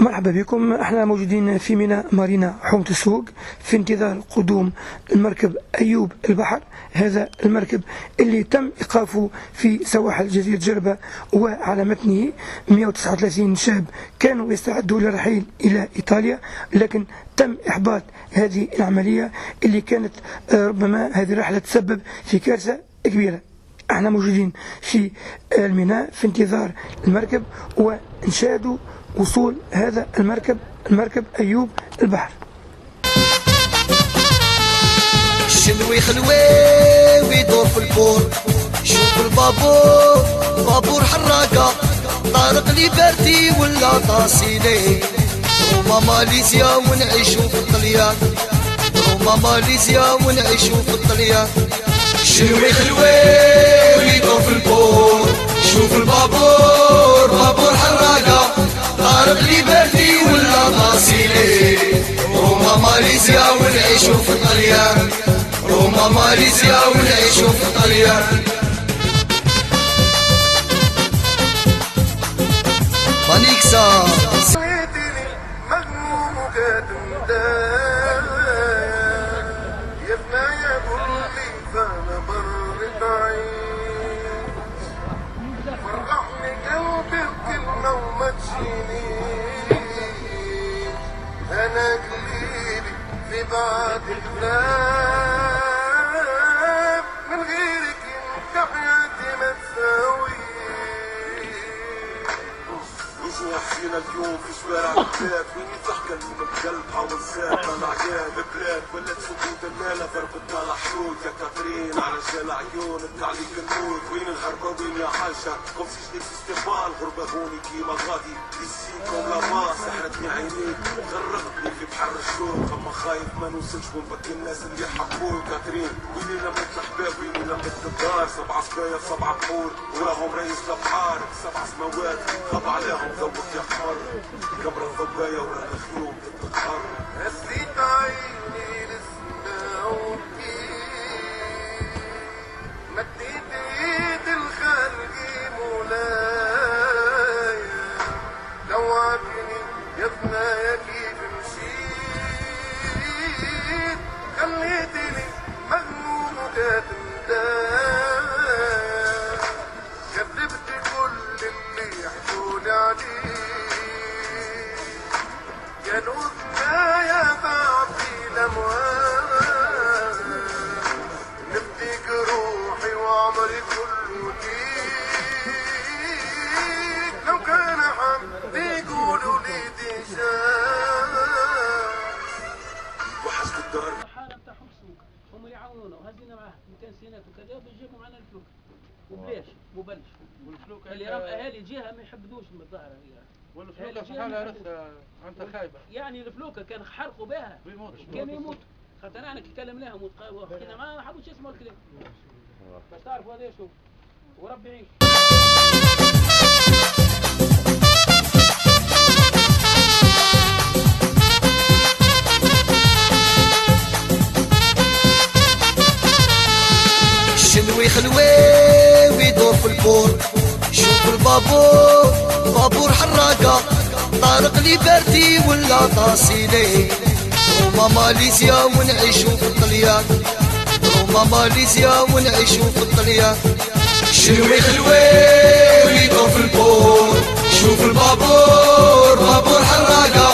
مرحبا بكم. احنا موجودين في ميناء مارينا حومة السوق في انتظار قدوم المركب أيوب البحر. هذا المركب اللي تم إيقافه في سواحل جزيرة جربة، وعلى متنه 139 شاب كانوا يستعدوا للرحيل إلى إيطاليا، لكن تم إحباط هذه العملية اللي كانت ربما هذه الرحلة تسبب في كارثة كبيرة. احنا موجودين في الميناء في انتظار المركب، ونشاهدوا وصول هذا المركب أيوب البحر. الشنوي خلوي ويدور في البور، شوف البابور حراقة، طارق ليبرتي ولا طاسيلي، روما ماليزيا ونعيشو في الطليان، روما ماليزيا ونعيشو في الطليان. الشنوي خلوي ويدور في البور، شوف البابور حراقة، طارق ليبرتي ولا طاسيلي، روما ماليزيا ونعيشو في الطليان، روما ماليزيا ونعيشو في الطليان. مانيكسا أنا قليلي في بعض الكلام، من غيرك انت حياتي ما تساوي. وجوه حسينا اليوم في شوارع البلاد، وين ضحكة من القلب حاول ساعة مع عيال بلاد، ولات سكوت المالة ضربتنا الحشود يا كاترين على جال عيون التعليق النور. وين الغربة وين يا حاجة كوم سجنك في استقبال، غربة هوني كيما غادي يسيكم لاباس، سحرتني عينيك غرقتني في بحر الشوق، اما خايف ما نوصلش ونبكي الناس اللي حبوك. كاترين وين لمت الحباب وين لمت الدار، 7 صبايا 7 بحور وراهم رئيس الابحار، 7 سماوات خاب عليهم ذوق يا حمر، كبر الضبايا ورا الخيوم تتقهر. هزيت عيني للسما وبكيت، مديت ايد الخلق مولايا، لوعتني يا ثنايا كيف مشيت، خليتني مغموم وكاتم دايا، كذبت كل اللي يحكولي عليه، قالوا ثنايا بعطي الاموال، نبديك روحي وعمري كله ليك، لو كان حد يقولوا لي دي شاف وحشت الدار. الحالة بتاعهم سوق، هم يعاونونا وهزينا معاه 200 سنة وكذا بيجيبوا معنا الفلوك، وبليش وبلش والفلوك اللي راه اهالي الجهه ما يحبدوش من الظاهر هي، والفلوك شحالها لسه انت خايبه، يعني الفلوكه كان حرقوا بها كان يموت. خاطر انا كي كلمناهم وحكينا معاه ما حبوش يسمعوا الكلام، باش تعرفوا هذا شو وربي يعيش. الشنوي خلوي ويدور في البور، شوف البابور حراقة، طارق ليبرتي ولا طاسيلي، روما ماليزيا ونعيشو في الطليان، روما ماليزيا ونعيشو في الطليان. الشنوي خلوي ويدور في البور، شوف البابور حراقة،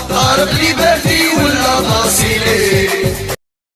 طارق ليبرتي ولا طاسيلي،